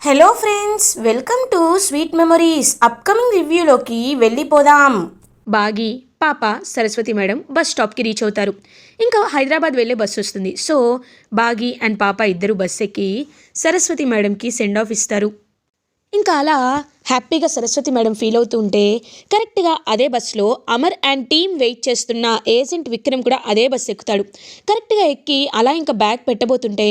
Hello friends, welcome to sweet memories. Upcoming రివ్యూలోకి వెళ్ళిపోదాం. బాగి పాప సరస్వతి మేడం బస్ స్టాప్కి రీచ్ అవుతారు. ఇంకా హైదరాబాద్ వెళ్ళే బస్సు వస్తుంది. సో బాగి అండ్ పాప ఇద్దరు బస్ ఎక్కి సరస్వతి మేడంకి సెండ్ ఆఫ్ ఇస్తారు. ఇంకా అలా హ్యాపీగా సరస్వతి మేడం ఫీల్ అవుతూ ఉంటే కరెక్ట్గా అదే బస్సులో అమర్ అండ్ టీమ్ వెయిట్ చేస్తున్న ఏజెంట్ విక్రమ్ కూడా అదే బస్సు ఎక్కుతాడు. కరెక్ట్గా ఎక్కి అలా ఇంకా బ్యాగ్ పెట్టబోతుంటే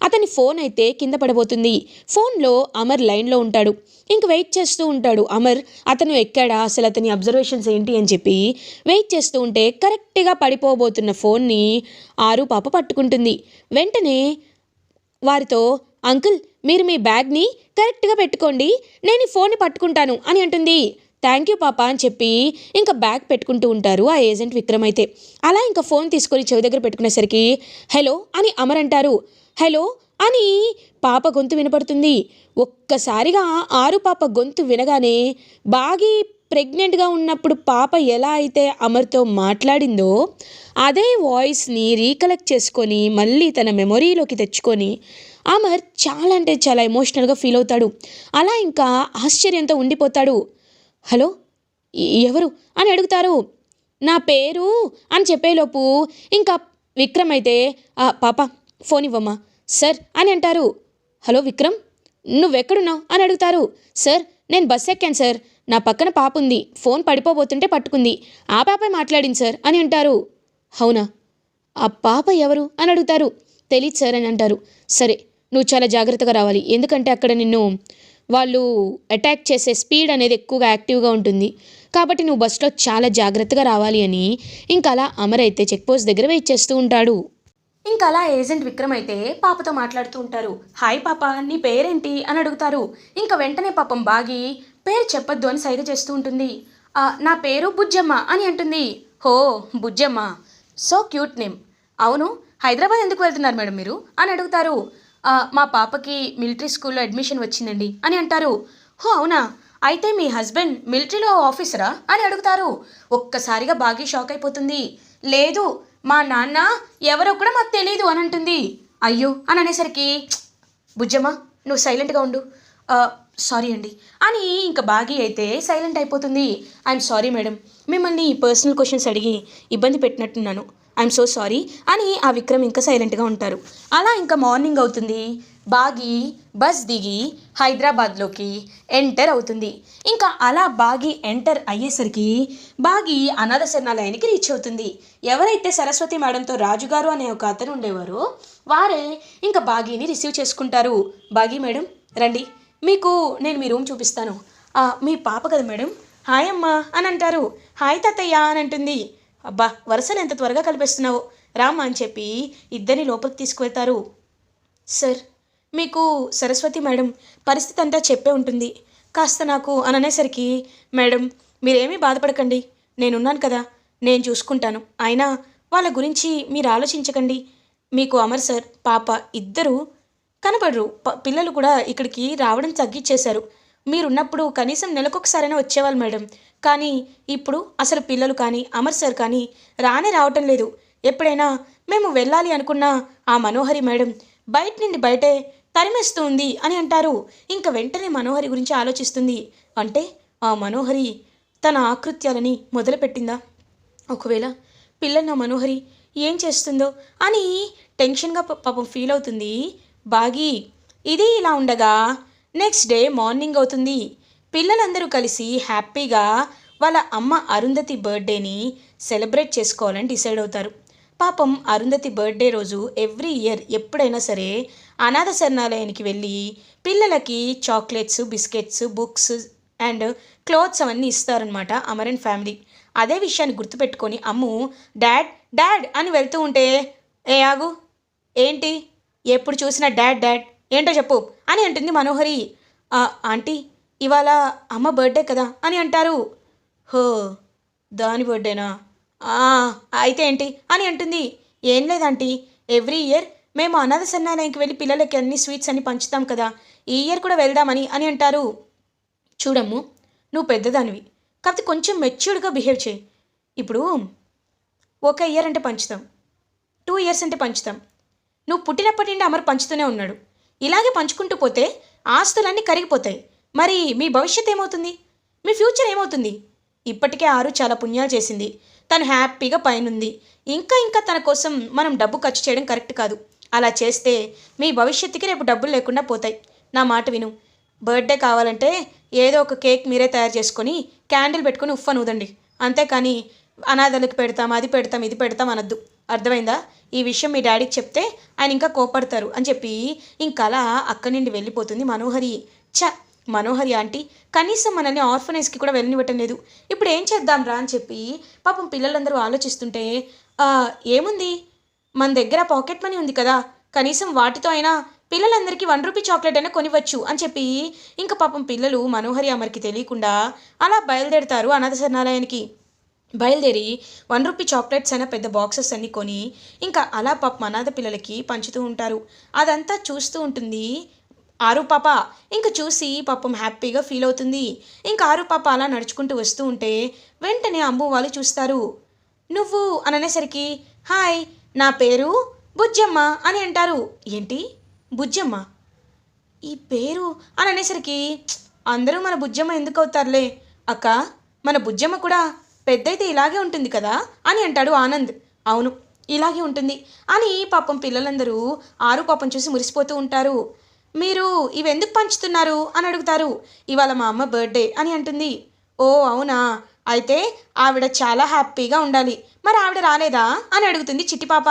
అతని ఫోన్ అయితే కింద పడబోతుంది. ఫోన్లో అమర్ లైన్లో ఉంటాడు. ఇంక వెయిట్ చేస్తూ ఉంటాడు అమర్. అతను ఎక్కాడా, అసలు అతని అబ్జర్వేషన్స్ ఏంటి అని చెప్పి వెయిట్ చేస్తూ ఉంటే కరెక్ట్గా పడిపోబోతున్న ఫోన్ని ఆరు పాప పట్టుకుంటుంది. వెంటనే వారితో, అంకుల్ మీరు మీ బ్యాగ్ని కరెక్ట్గా పెట్టుకోండి, నేను ఈ ఫోన్ని పట్టుకుంటాను అని అంటుంది. థ్యాంక్ యూ పాప అని చెప్పి ఇంకా బ్యాగ్ పెట్టుకుంటూ ఉంటారు ఆ ఏజెంట్ విక్రమ్ అయితే. అలా ఇంకా ఫోన్ తీసుకొని చెవి దగ్గర పెట్టుకునేసరికి హలో అని అమర్ అంటారు. హలో అని పాప గొంతు వినపడుతుంది. ఒక్కసారిగా ఆరు పాప గొంతు వినగానే బాగి ప్రెగ్నెంట్గా ఉన్నప్పుడు పాప ఎలా అయితే అమర్తో మాట్లాడిందో అదే వాయిస్ని రీకలెక్ట్ చేసుకొని మళ్ళీ తన మెమొరీలోకి తెచ్చుకొని అమర్ చాలా అంటే చాలా ఎమోషనల్గా ఫీల్ అవుతాడు. అలా ఇంకా ఆశ్చర్యంతో ఉండిపోతాడు. హలో ఎవరు అని అడుగుతారు. నా పేరు అని చెప్పేలోపు ఇంకా విక్రమ్ అయితే పాప ఫోన్ ఇవ్వమ్మా సార్ అని అంటారు. హలో విక్రమ్, నువ్వెక్కడున్నావు అని అడుగుతారు. సార్ నేను బస్ ఎక్కాను సార్, నా పక్కన పాప ఉంది, ఫోన్ పడిపోబోతుంటే పట్టుకుంది, ఆ పాపే మాట్లాడింది సార్ అని అంటారు. అవునా, ఆ పాప ఎవరు అని అడుగుతారు. తెలీదు సార్ అని అంటారు. సరే నువ్వు చాలా జాగ్రత్తగా రావాలి, ఎందుకంటే అక్కడ నిన్ను వాళ్ళు అటాక్ చేసే స్పీడ్ అనేది ఎక్కువగా యాక్టివ్గా ఉంటుంది, కాబట్టి నువ్వు బస్సులో చాలా జాగ్రత్తగా రావాలి అని ఇంకా అలా అమర్ అయితే చెక్ పోస్ట్ దగ్గర వెయిట్ చేస్తూ ఉంటాడు. ఇంకా అలా ఏజెంట్ విక్రమ్ అయితే పాపతో మాట్లాడుతూ ఉంటారు. హాయ్ పాప, నీ పేరేంటి అని అడుగుతారు. ఇంకా వెంటనే పాపం బాగి పేరు చెప్పొద్దు అని సైగ చేస్తూ ఉంటుంది. నా పేరు బుజ్జమ్మ అని అంటుంది. హో బుజ్జమ్మ, సో క్యూట్ నేమ్. అవును, హైదరాబాద్ ఎందుకు వెళ్తున్నారు మేడం మీరు అని అడుగుతారు. మా పాపకి మిలిటరీ స్కూల్లో అడ్మిషన్ వచ్చిందండి అని అంటారు. హో అవునా, అయితే మీ హస్బెండ్ మిలిటరీలో ఆఫీసరా అని అడుగుతారు. ఒక్కసారిగా బాగా షాక్ అయిపోతుంది. లేదు, మా నాన్న ఎవరో కూడా మాకు తెలియదు అని అంటుంది. అయ్యో అని అనేసరికి బుజ్జమ్మ నువ్వు సైలెంట్గా ఉండు, సారీ అండి అని ఇంకా బాగి అయితే సైలెంట్ అయిపోతుంది. ఐఎమ్ సారీ మేడం, మిమ్మల్ని పర్సనల్ క్వశ్చన్స్ అడిగి ఇబ్బంది పెట్టినట్టున్నాను, ఐఎమ్ సో సారీ అని ఆ విక్రమ్ ఇంకా సైలెంట్గా ఉంటారు. అలా ఇంకా మార్నింగ్ అవుతుంది. బాగి బస్ దిగి హైదరాబాద్లోకి ఎంటర్ అవుతుంది. ఇంకా అలా బాగి ఎంటర్ అయ్యేసరికి బాగి అనాథ శరణాలయానికి రీచ్ అవుతుంది. ఎవరైతే సరస్వతి మేడంతో రాజుగారు అనే ఒక అతను ఉండేవారో వారే ఇంకా బాగిని రిసీవ్ చేసుకుంటారు. బాగి మేడం రండి, మీకు నేను మీ రూమ్ చూపిస్తాను. మీ పాప కదా మేడం, హాయ్ అమ్మా అని అంటారు. హాయ్ తాతయ్య అని అంటుంది. అబ్బా వరుసలు ఎంత త్వరగా కలిపేస్తున్నావు, రామ్మా అని చెప్పి ఇద్దరిని లోపలికి తీసుకువెళ్తారు. సార్ మీకు సరస్వతి మేడం పరిస్థితి అంతా చెప్పే ఉంటుంది, కాస్త నాకు అని అనేసరికి మేడం మీరేమీ బాధపడకండి, నేనున్నాను కదా, నేను చూసుకుంటాను, అయినా వాళ్ళ గురించి మీరు ఆలోచించకండి. మీకు అమర్ సార్ పాప ఇద్దరు కనపడరు, పిల్లలు కూడా ఇక్కడికి రావడం తగ్గించేశారు. మీరున్నప్పుడు కనీసం నెలకొకసారైనా వచ్చేవాళ్ళు మేడం, కానీ ఇప్పుడు అసలు పిల్లలు కానీ అమర్ సార్ కానీ రావటం లేదు. ఎప్పుడైనా మేము వెళ్ళాలి అనుకున్న ఆ మనోహరి మేడం బయట నుండి బయటే తరిమేస్తూ ఉంది అని అంటారు. ఇంకా వెంటనే మనోహరి గురించి ఆలోచిస్తుంది. అంటే ఆ మనోహరి తన ఆకృత్యాలని మొదలుపెట్టిందా? ఒకవేళ పిల్లన్న మనోహరి ఏం చేస్తుందో అని టెన్షన్గా పాపం ఫీల్ అవుతుంది బాగి. ఇది ఇలా ఉండగా నెక్స్ట్ డే మార్నింగ్ అవుతుంది. పిల్లలందరూ కలిసి హ్యాపీగా వాళ్ళ అమ్మ అరుంధతి బర్త్డేని సెలబ్రేట్ చేసుకోవాలని డిసైడ్ అవుతారు. పాపం అరుంధతి బర్త్డే రోజు ఎవ్రీ ఇయర్ ఎప్పుడైనా సరే అనాథ శరణాలయానికి వెళ్ళి పిల్లలకి chocolates, biscuits, books and clothes అవన్నీ ఇస్తారనమాట అమరన్ ఫ్యామిలీ. అదే విషయాన్ని గుర్తుపెట్టుకొని అమ్ము డాడ్ డాడ్ అని వెళ్తూ ఉంటే, ఏ ఆగు, ఏంటి ఎప్పుడు చూసినా డాడ్ డాడ్, ఏంటో చెప్పు అని అంటుంది మనోహరి. ఆంటీ ఇవాళ అమ్మ బర్త్డే కదా అని అంటారు. హో దాని బర్త్డేనా, అయితే ఏంటి అని అంటుంది. ఏం లేదంటీ, ఎవ్రీ ఇయర్ మేము అనాథ శరణాలయానికి వెళ్ళి పిల్లలకి అన్ని స్వీట్స్ అన్ని పంచుతాం కదా, ఈ ఇయర్ కూడా వెళ్దామని అని అంటారు. చూడమ్ము, నువ్వు పెద్దదానివి కాకపోతే కొంచెం మెచ్యూర్డ్గా బిహేవ్ చేయి. ఇప్పుడు ఒక ఇయర్ అంటే పంచుతాం, 2 ఇయర్స్ అంటే పంచుతాం, నువ్వు పుట్టినప్పటి నుండి అమర్ పంచుతూనే ఉన్నాడు, ఇలాగే పంచుకుంటూ పోతే ఆస్తులన్నీ కరిగిపోతాయి. మరి మీ భవిష్యత్ ఏమవుతుంది? మీ ఫ్యూచర్ ఏమవుతుంది? ఇప్పటికే ఆరు చాలా పుణ్యాలు చేసింది. తను హ్యాపీగా పైనుంది. ఇంకా తన కోసం మనం డబ్బు ఖర్చు చేయడం కరెక్ట్ కాదు. అలా చేస్తే మీ భవిష్యత్తుకి రేపు డబ్బులు లేకుండా పోతాయి. నా మాట విను. బర్త్డే కావాలంటే ఏదో ఒక కేక్ మీరే తయారు చేసుకొని క్యాండిల్ పెట్టుకొని ఉఫ్ఫని ఊదండి. అంతేకాని అనాథలకు పెడతాం, అది పెడతాం, ఇది పెడతాం అనొద్దు. అర్థమైందా? ఈ విషయం మీ డాడీకి చెప్తే ఆయన ఇంకా కోపడతారు అని చెప్పి ఇంకలా అక్కడి నుండి వెళ్ళిపోతుంది మనోహరి. మనోహరి ఆంటీ కనీసం మనల్ని ఆర్ఫనైజ్కి కూడా వెళ్ళనివ్వటం లేదు. ఇప్పుడు ఏం చేద్దాం రా అని చెప్పి పాపం పిల్లలందరూ ఆలోచిస్తుంటే, ఏముంది, మన దగ్గర పాకెట్ మనీ ఉంది కదా, కనీసం వాటితో అయినా పిల్లలందరికీ 1 రూపీ చాక్లెట్ అయినా కొనివచ్చు అని చెప్పి ఇంకా పాపం పిల్లలు మనోహరి అమర్కి తెలియకుండా అలా బయలుదేరుతారు అనాథ శరణాలయానికి. బయలుదేరి 1 రూపీ చాక్లెట్స్ అయినా పెద్ద బాక్సెస్ అన్నీ కొని ఇంకా అలా పాపం అనాథ పిల్లలకి పంచుతూ ఉంటారు. అదంతా చూస్తూ ఉంటుంది ఆరు పాప. ఇంక చూసి పాపం హ్యాపీగా ఫీల్ అవుతుంది. ఇంకా ఆరు పాప అలా నడుచుకుంటూ వస్తూ ఉంటే వెంటనే అమ్ము వాళ్ళు చూస్తారు. నువ్వు అని అనేసరికి, హాయ్, నా పేరు బుజ్జమ్మ అని అంటారు. ఏంటి బుజ్జమ్మ ఈ పేరు అని అనేసరికి, అందరూ మన బుజ్జమ్మ ఎందుకు అవుతారులే అక్క, మన బుజ్జమ్మ కూడా పెద్దయితే ఇలాగే ఉంటుంది కదా అని అంటాడు ఆనంద్. అవును, ఇలాగే ఉంటుంది అని పాపం పిల్లలందరూ ఆరు పాపం చూసి మురిసిపోతూ ఉంటారు. మీరు ఇవెందుకు పంచుతున్నారు అని అడుగుతారు. ఇవాళ మా అమ్మ బర్త్డే అని అంటుంది. ఓ అవునా, అయితే ఆవిడ చాలా హ్యాపీగా ఉండాలి. మరి ఆవిడ రాలేదా అని అడుగుతుంది చిట్టిపాప.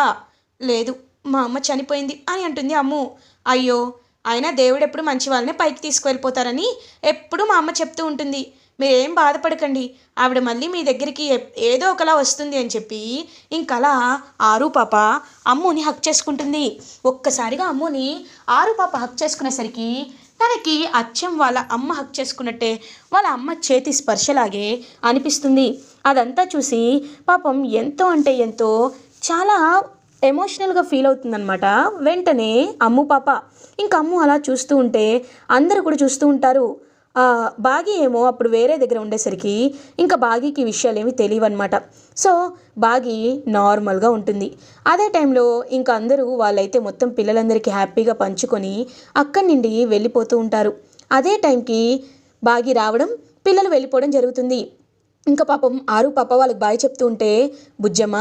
లేదు, మా అమ్మ చనిపోయింది అని అంటుంది అమ్ము. అయ్యో, అయినా దేవుడు ఎప్పుడు మంచి వాళ్ళనే పైకి తీసుకువెళ్ళిపోతారని ఎప్పుడు మా అమ్మ చెప్తూ ఉంటుంది. మీరేం బాధపడకండి, ఆవిడ మళ్ళీ మీ దగ్గరికి ఏదో ఒకలా వస్తుంది అని చెప్పి ఇంకలా ఆరు పాప అమ్ముని హక్ చేసుకుంటుంది. ఒక్కసారిగా అమ్ముని ఆరు పాప హక్ చేసుకునేసరికి తనకి అచ్చం వాళ్ళ అమ్మ హక్ చేసుకున్నట్టే, వాళ్ళ అమ్మ చేతి స్పర్శలాగే అనిపిస్తుంది. అదంతా చూసి పాపం ఎంతో అంటే ఎంతో చాలా ఎమోషనల్గా ఫీల్ అవుతుందన్నమాట వెంటనే అమ్ము పాప. ఇంక అమ్ము అలా చూస్తూ ఉంటే అందరూ కూడా చూస్తూ ఉంటారు. బాగి ఏమో అప్పుడు వేరే దగ్గర ఉండేసరికి ఇంకా బాగీకి విషయాలు ఏమి తెలియవన్నమాట. సో బాగి నార్మల్గా ఉంటుంది. అదే టైంలో ఇంకా అందరూ వాళ్ళైతే మొత్తం పిల్లలందరికీ హ్యాపీగా పంచుకొని అక్కడి నుండి వెళ్ళిపోతూ ఉంటారు. అదే టైంకి బాగి రావడం, పిల్లలు వెళ్ళిపోవడం జరుగుతుంది. ఇంకా పాపం ఆరు పాప వాళ్ళకి బాయ్ చెప్తూ ఉంటే, బుజ్జమ్మ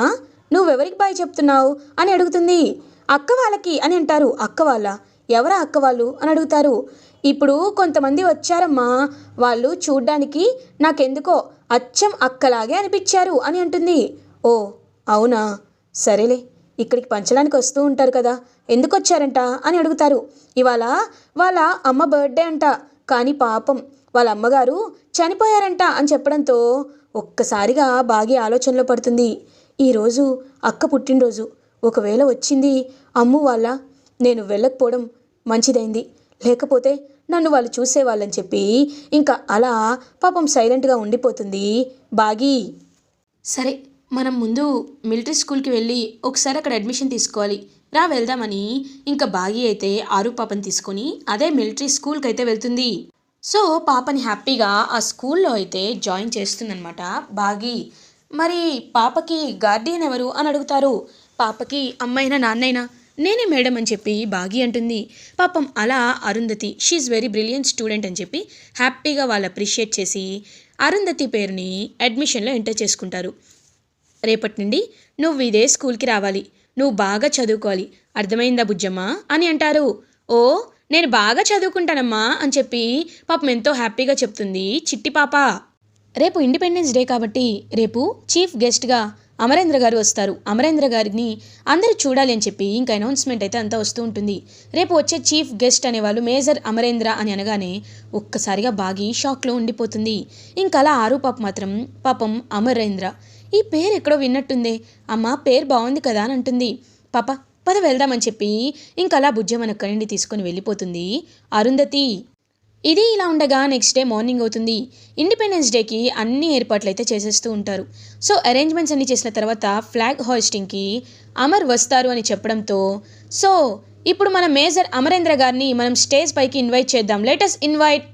నువ్వెవరికి బాయ్ చెప్తున్నావు అని అడుగుతుంది. అక్క వాళ్ళకి అని అంటారు. అక్క వాళ్ళ? ఎవరా అక్క వాళ్ళు అని అడుగుతారు. ఇప్పుడు కొంతమంది వచ్చారమ్మా, వాళ్ళు చూడ్డానికి నాకెందుకో అచ్చం అక్కలాగే అనిపించారు అని అంటుంది. ఓ అవునా, సరేలే, ఇక్కడికి పంచడానికి వస్తూ ఉంటారు కదా, ఎందుకు వచ్చారంట అని అడుగుతారు. ఇవాళ వాళ్ళ అమ్మ బర్త్డే అంట, కానీ పాపం వాళ్ళ అమ్మగారు చనిపోయారంట అని చెప్పడంతో ఒక్కసారిగా బాగా ఆలోచనలో పడుతుంది. ఈరోజు అక్క పుట్టినరోజు, ఒకవేళ వచ్చింది అమ్ము వాళ్ళ, నేను వెళ్ళకపోవడం మంచిదైంది, లేకపోతే నన్ను వాళ్ళు చూసేవాళ్ళని చెప్పి ఇంకా అలా పాపం సైలెంట్గా ఉండిపోతుంది బాగి. సరే, మనం ముందు మిలిటరీ స్కూల్కి వెళ్ళి ఒకసారి అక్కడ అడ్మిషన్ తీసుకోవాలి, రా వెళ్దామని ఇంకా బాగి అయితే ఆరు పాపని తీసుకొని అదే మిలిటరీ స్కూల్కి అయితే వెళ్తుంది. సో పాపని హ్యాపీగా ఆ స్కూల్లో అయితే జాయిన్ చేస్తుందన్నమాట బాగి. మరి పాపకి గార్డియన్ ఎవరు అని అడుగుతారు. పాపకి అమ్మైనా నాన్నైనా నేనే మేడం అని చెప్పి బాగి అంటుంది. పాపం అలా Arundhati, she very brilliant student అని చెప్పి హ్యాపీగా వాళ్ళు అప్రిషియేట్ చేసి అరుంధతి పేరుని అడ్మిషన్లో ఎంటర్ చేసుకుంటారు. రేపటి నుండి నువ్వు ఇదే స్కూల్కి రావాలి, నువ్వు బాగా చదువుకోవాలి, అర్థమైందా బుజ్జమ్మ అని అంటారు. ఓ నేను బాగా చదువుకుంటానమ్మా అని చెప్పి పాపం ఎంతో హ్యాపీగా చెప్తుంది చిట్టి పాప. రేపు ఇండిపెండెన్స్ డే కాబట్టి రేపు చీఫ్ గెస్ట్గా అమరేంద్ర గారు వస్తారు. అమరేంద్ర గారిని అందరూ చూడాలి అని చెప్పి ఇంకా అనౌన్స్మెంట్ అయితే అంతా వస్తూ ఉంటుంది. రేపు వచ్చే చీఫ్ గెస్ట్ అనేవాళ్ళు మేజర్ అమరేంద్ర అని అనగానే ఒక్కసారిగా బాగి షాక్లో ఉండిపోతుంది. ఇంకా అలా ఆరు పాప మాత్రం పాపం అమరేంద్ర, ఈ పేరు ఎక్కడో విన్నట్టుందే, అమ్మ పేరు బాగుంది కదా అని అంటుంది. పాప పద వెళ్దామని చెప్పి ఇంకా అలా బుజ్జమ్మని అక్కడి నుండి తీసుకొని వెళ్ళిపోతుంది అరుంధతి. ఇది ఇలా ఉండగా నెక్స్ట్ డే మార్నింగ్ అవుతుంది. ఇండిపెండెన్స్ డేకి అన్ని ఏర్పాట్లు అయితే చేసేస్తూ ఉంటారు. సో అరేంజ్మెంట్స్ అన్ని చేసిన తర్వాత ఫ్లాగ్ హాయిస్టింగ్కి అమర్ వస్తారు అని చెప్పడంతో, సో ఇప్పుడు మన మేజర్ అమరేంద్ర గారిని మనం స్టేజ్ పైకి ఇన్వైట్ చేద్దాం, లెటస్ ఇన్వైట్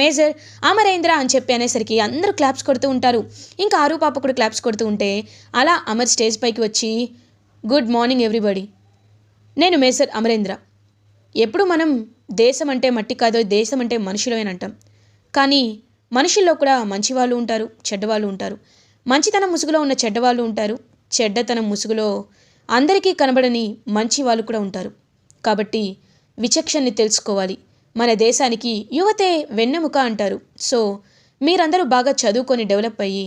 మేజర్ అమరేంద్ర అని చెప్పి అనేసరికి అందరూ క్లాప్స్ కొడుతూ ఉంటారు. ఇంకా ఆరు పాప కూడా క్లాప్స్ కొడుతూ ఉంటే అలా అమర్ స్టేజ్ పైకి వచ్చి, గుడ్ మార్నింగ్ ఎవ్రీబడి, నేను మేజర్ అమరేంద్ర, ఎప్పుడు మనం దేశం అంటే మట్టి కాదో దేశం అంటే మనుషులు అని అంటాం. కానీ మనుషుల్లో కూడా మంచివాళ్ళు ఉంటారు, చెడ్డవాళ్ళు ఉంటారు. మంచితనం ముసుగులో ఉన్న చెడ్డవాళ్ళు ఉంటారు. చెడ్డతనం ముసుగులో అందరికీ కనబడని మంచి వాళ్ళు కూడా ఉంటారు. కాబట్టి విచక్షణని తెలుసుకోవాలి. మన దేశానికి యువతే వెన్నెముక అంటారు. సో మీరందరూ బాగా చదువుకొని డెవలప్ అయ్యి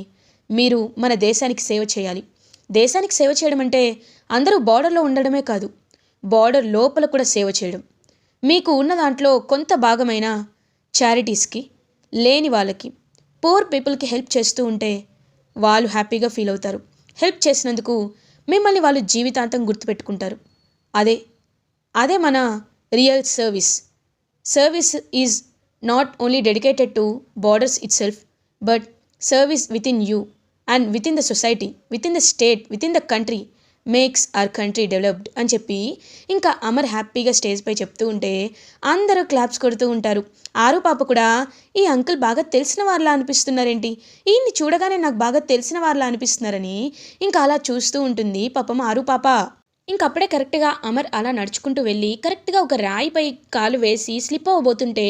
మీరు మన దేశానికి సేవ చేయాలి. దేశానికి సేవ చేయడం అంటే అందరూ బార్డర్లో ఉండడమే కాదు, బార్డర్ లోపల కూడా సేవ చేయడం. మీకు ఉన్న దాంట్లో కొంత భాగమైన చారిటీస్కి, లేని వాళ్ళకి, పూర్ పీపుల్కి హెల్ప్ చేస్తూ ఉంటే వాళ్ళు హ్యాపీగా ఫీల్ అవుతారు. హెల్ప్ చేసినందుకు మిమ్మల్ని వాళ్ళు జీవితాంతం గుర్తుపెట్టుకుంటారు. అదే మన real service. Service is not only dedicated to borders it self, but service with in you and with in the society, with in the state, with in the country makes our country developed అని చెప్పి ఇంకా అమర్ హ్యాపీగా స్టేజ్పై చెప్తూ ఉంటే అందరూ claps కొడుతూ ఉంటారు. ఆరు పాప కూడా ఈ అంకుల్ బాగా తెలిసిన వాళ్ళలా అనిపిస్తున్నారేంటి, ఈయన్ని చూడగానే నాకు బాగా తెలిసిన వాళ్ళలా అనిపిస్తున్నారని ఇంకా అలా చూస్తూ ఉంటుంది పాపం ఆరు పాప. ఇంకప్పుడే కరెక్ట్గా అమర్ అలా నడుచుకుంటూ వెళ్ళి కరెక్ట్గా ఒక రాయిపై కాలు వేసి స్లిప్ అవ్వబోతుంటే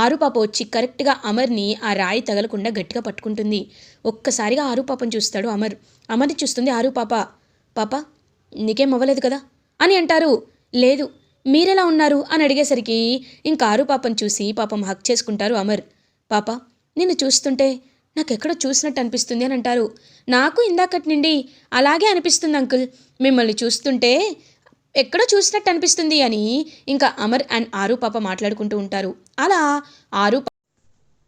ఆరు పాప వచ్చి కరెక్ట్గా అమర్ని ఆ రాయి తగలకుండా గట్టిగా పట్టుకుంటుంది. ఒక్కసారిగా ఆరు పాపను చూస్తాడు అమర్. అమర్ని చూస్తుంది ఆరు పాప. పాప నీకేం అవ్వలేదు కదా అని అంటారు. లేదు, మీరెలా ఉన్నారు అని అడిగేసరికి ఇంకా ఆరు పాపను చూసి పాపం హక్ చేసుకుంటారు అమర్. పాప నిన్ను చూస్తుంటే నాకెక్కడో చూసినట్టు అనిపిస్తుంది అని అంటారు. నాకు ఇందాకటి నుండి అలాగే అనిపిస్తుంది అంకుల్, మిమ్మల్ని చూస్తుంటే ఎక్కడో చూసినట్టు అనిపిస్తుంది అని ఇంకా అమర్ అండ్ ఆరు పాప మాట్లాడుకుంటూ ఉంటారు. అలా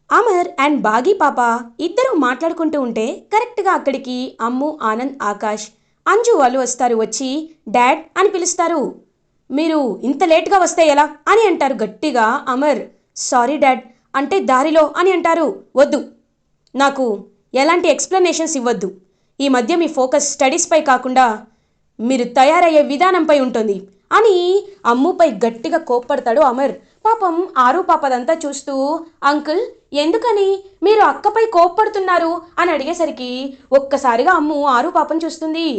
అమర్ అండ్ బాగీ పాప ఇద్దరు మాట్లాడుకుంటూ ఉంటే కరెక్ట్గా అక్కడికి అమ్ము, ఆనంద్, ఆకాష్, అంజు వాళ్ళు వస్తారు. వచ్చి డాడ్ అని పిలుస్తారు. మీరు ఇంత లేట్గా వస్తే ఎలా అని అంటారు గట్టిగా అమర్. సారీ డాడ్, అంటే దారిలో అని అంటారు. వద్దు, నాకు ఎలాంటి ఎక్స్ప్లెనేషన్స్ ఇవ్వద్దు. ఈ మధ్య మీ ఫోకస్ స్టడీస్పై కాకుండా మీరు తయారయ్యే విధానంపై ఉంటుంది అని అమ్ముపై గట్టిగా కోప్పడతాడు అమర్. పాపం ఆరు పాపదంతా చూస్తూ అంకుల్ ఎందుకని మీరు అక్కపై కోప్పడుతున్నారు అని అడిగేసరికి ఒక్కసారిగా అమ్ము ఆరు పాపను చూస్తుంది.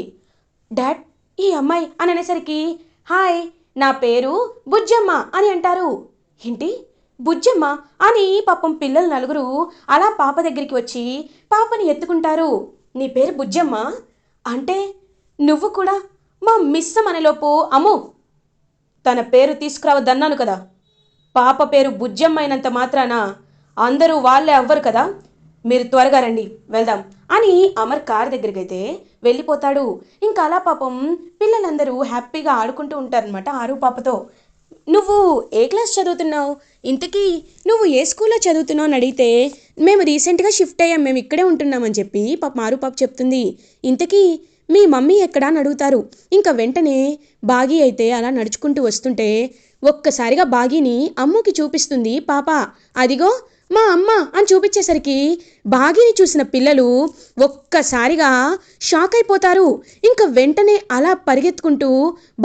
డాడ్ ఈ అమ్మాయి అని అనేసరికి హాయ్ నా పేరు బుజ్జమ్మ అని అంటారు. ఏంటి బుజ్జమ్మ అని పాపం పిల్లలు నలుగురు అలా పాప దగ్గరికి వచ్చి పాపని ఎత్తుకుంటారు. నీ పేరు బుజ్జమ్మ అంటే నువ్వు కూడా మా మిస్సం అనేలోపు అమ్ము తన పేరు తీసుకురావద్దన్నాను కదా, పాప పేరు బుజ్జమ్మ అయినంత మాత్రాన అందరూ వాళ్ళే అవ్వరు కదా, మీరు త్వరగా రండి వెళ్దాం అని అమర్ కార్ దగ్గరికి అయితే వెళ్ళిపోతాడు. ఇంకా అలా పాపం పిల్లలందరూ హ్యాపీగా ఆడుకుంటూ ఉంటారనమాట ఆరు పాపతో. నువ్వు ఏ క్లాస్ చదువుతున్నావు, ఇంతకీ నువ్వు ఏ స్కూల్లో చదువుతున్నావు అని అడిగితే మేము రీసెంట్గా షిఫ్ట్ అయ్యాం, మేము ఇక్కడే ఉంటున్నామని చెప్పి పాప ఆరు పాప చెప్తుంది. ఇంతకీ మీ మమ్మీ ఎక్కడా అని అడుగుతారు. ఇంకా వెంటనే బాగీ అయితే అలా నడుచుకుంటూ వస్తుంటే ఒక్కసారిగా బాగీని అమ్ముకి చూపిస్తుంది పాప. అదిగో మా అమ్మ అని చూపించేసరికి బాగీని చూసిన పిల్లలు ఒక్కసారిగా షాక్ అయిపోతారు. ఇంకా వెంటనే అలా పరిగెత్తుకుంటూ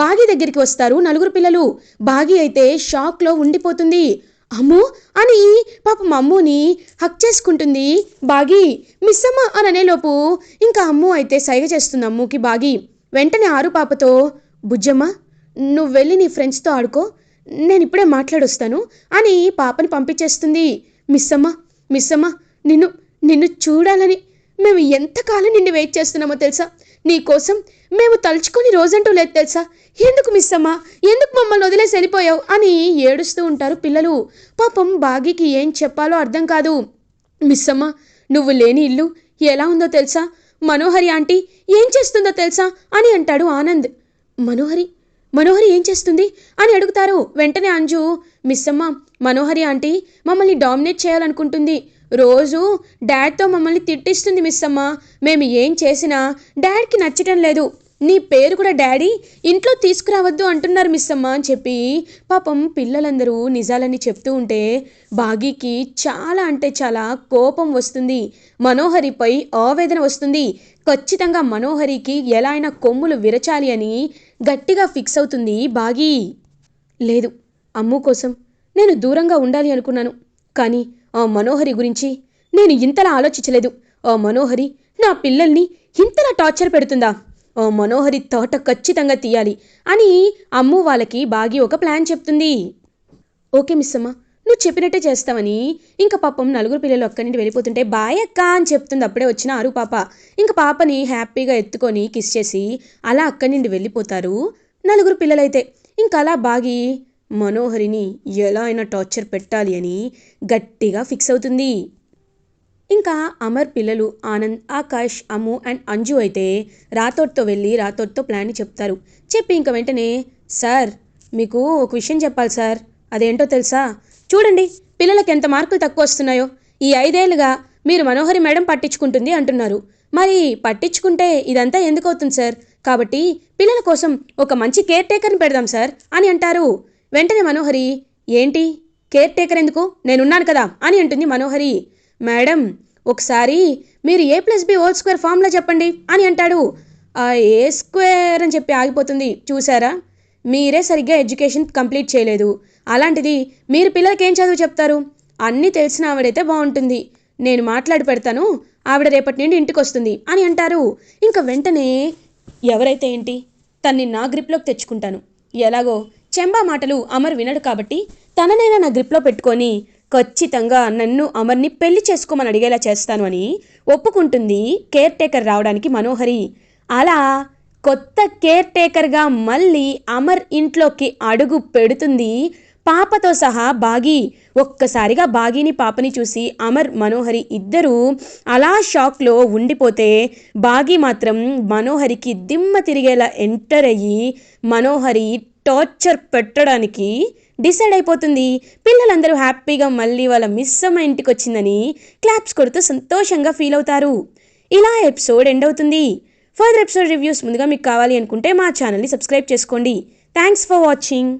బాగీ దగ్గరికి వస్తారు నలుగురు పిల్లలు. బాగీ అయితే షాక్లో ఉండిపోతుంది. అమ్ము అని పాపం అమ్ముని హక్ చేసుకుంటుంది బాగీ. మిస్ అమ్మ అని అనేలోపు ఇంకా అమ్ము అయితే సైగ చేస్తుంది అమ్ముకి బాగీ. వెంటనే ఆరు పాపతో బుజ్జమ్మ నువ్వు వెళ్ళి నీ ఫ్రెండ్స్తో ఆడుకో, నేను ఇప్పుడే మాట్లాడొస్తాను అని పాపని పంపించేస్తుంది. మిస్ అమ్మ నిన్ను చూడాలని మేము ఎంతకాలం నిన్ను వెయిట్ చేస్తున్నామో తెలుసా, నీకోసం మేము తలుచుకొని రోజంటూ లేదు తెలుసా, ఎందుకు మిస్ అమ్మా, ఎందుకు మమ్మల్ని వదిలేసి వెళ్ళిపోయావు అని ఏడుస్తూ ఉంటారు పిల్లలు. పాపం బాగీకి ఏం చెప్పాలో అర్థం కాదు. మిస్ అమ్మ నువ్వు లేని ఇల్లు ఎలా ఉందో తెలుసా, మనోహరి ఆంటీ ఏం చేస్తుందో తెలుసా అని అంటాడు ఆనంద్. మనోహరి ఏం చేస్తుంది అని అడుగుతారు. వెంటనే అంజు మిస్ అమ్మ మనోహరి ఆంటీ మమ్మల్ని డామినేట్ చేయాలనుకుంటుంది, రోజు డాడ్తో మమ్మల్ని తిట్టిస్తుంది మిస్ అమ్మ, మేము ఏం చేసినా డాడ్కి నచ్చటం లేదు, నీ పేరు కూడా డాడీ ఇంట్లో తీసుకురావద్దు అంటున్నారు మిస్ అమ్మ అని చెప్పి పాపం పిల్లలందరూ నిజాలని చెప్తూ ఉంటే బాగీకి చాలా అంటే చాలా కోపం వస్తుంది. మనోహరిపై ఆవేదన వస్తుంది. ఖచ్చితంగా మనోహరికి ఎలా అయినా కొమ్ములు విరచాలి అని గట్టిగా ఫిక్స్ అవుతుంది బాగీ. లేదు, అమ్ము కోసం నేను దూరంగా ఉండాలి అనుకున్నాను, కానీ ఆ మనోహరి గురించి నేను ఇంతలా ఆలోచించలేదు. ఆ మనోహరి నా పిల్లల్ని ఇంతలా టార్చర్ పెడుతుందా, ఆ మనోహరి తోట ఖచ్చితంగా తీయాలి అని అమ్ము వాళ్ళకి బాగీ ఒక ప్లాన్ చెప్తుంది. ఓకే మిస్ అమ్మ, నువ్వు చెప్పినట్టే చేస్తావని ఇంకా పాపం నలుగురు పిల్లలు అక్కడి నుండి వెళ్ళిపోతుంటే బాయ్ అక్క అని చెప్తుంది అప్పుడే వచ్చిన ఆరు పాప. ఇంకా పాపని హ్యాపీగా ఎత్తుకొని కిస్ చేసి అలా అక్కడి నుండి వెళ్ళిపోతారు నలుగురు పిల్లలైతే. ఇంకా అలా బాగి మనోహరిని ఎలా అయినా టార్చర్ పెట్టాలి అని గట్టిగా ఫిక్స్ అవుతుంది. ఇంకా అమర్ పిల్లలు ఆనంద్, ఆకాష్, అమ్ము అండ్ అంజు అయితే రాథోడ్తో వెళ్ళి రాథోడ్తో ప్లాన్ని చెప్తారు. చెప్పి ఇంకా వెంటనే, సార్ మీకు ఒక విషయం చెప్పాలి సార్, అదేంటో తెలుసా? చూడండి పిల్లలకి ఎంత మార్కులు తక్కువ వస్తున్నాయో. ఈ 5 ఏళ్ళుగా మీరు మనోహరి మేడం పట్టించుకుంటుంది అంటున్నారు, మరి పట్టించుకుంటే ఇదంతా ఎందుకు అవుతుంది సార్? కాబట్టి పిల్లల కోసం ఒక మంచి కేర్ టేకర్ని పెడదాం సార్ అని అంటారు. వెంటనే మనోహరి, ఏంటి కేర్ టేకర్ ఎందుకు, నేనున్నాను కదా అని అంటుంది మనోహరి. మేడం ఒకసారి మీరు A+B² ఫార్ములా చెప్పండి అని అంటాడు. ఆ A² అని చెప్పి ఆగిపోతుంది. చూసారా, మీరే సరిగ్గా ఎడ్యుకేషన్ కంప్లీట్ చేయలేదు, అలాంటిది మీరు పిల్లలకి ఏం చదువు చెప్తారు? అన్నీ తెలిసిన ఆవిడైతే బాగుంటుంది, నేను మాట్లాడి పెడతాను, ఆవిడ రేపటి నుండి ఇంటికి వస్తుంది అని అంటారు. ఇంకా వెంటనే ఎవరైతే ఏంటి, తన్ని నా గ్రిప్లోకి తెచ్చుకుంటాను, ఎలాగో చెంబా మాటలు అమర్ వినడు కాబట్టి తననైనా నా గ్రిప్లో పెట్టుకొని ఖచ్చితంగా నన్ను అమర్ని పెళ్లి చేసుకోమని అడిగేలా చేస్తాను అని ఒప్పుకుంటుంది కేర్ టేకర్ రావడానికి మనోహరి. అలా కొత్త కేర్ టేకర్గా మళ్ళీ అమర్ ఇంట్లోకి అడుగు పెడుతుంది పాపతో సహా బాగి. ఒక్కసారిగా బాగిని పాపని చూసి అమర్, మనోహరి ఇద్దరూ అలా షాక్లో ఉండిపోతే బాగి మాత్రం మనోహరికి దిమ్మ తిరిగేలా ఎంటర్ అయ్యి మనోహరి టార్చర్ పెట్టడానికి డిసైడ్ అయిపోతుంది. పిల్లలందరూ హ్యాపీగా మళ్ళీ వాళ్ళ మిస్ అమ్మ ఇంటికి వచ్చిందని క్లాప్స్ కొడుతూ సంతోషంగా ఫీల్ అవుతారు. ఇలా ఎపిసోడ్ ఎండ్ అవుతుంది. ఫర్దర్ ఎపిసోడ్ రివ్యూస్ ముందుగా మీకు కావాలి అనుకుంటే మా ఛానల్ని సబ్స్క్రైబ్ చేసుకోండి. Thanks for watching.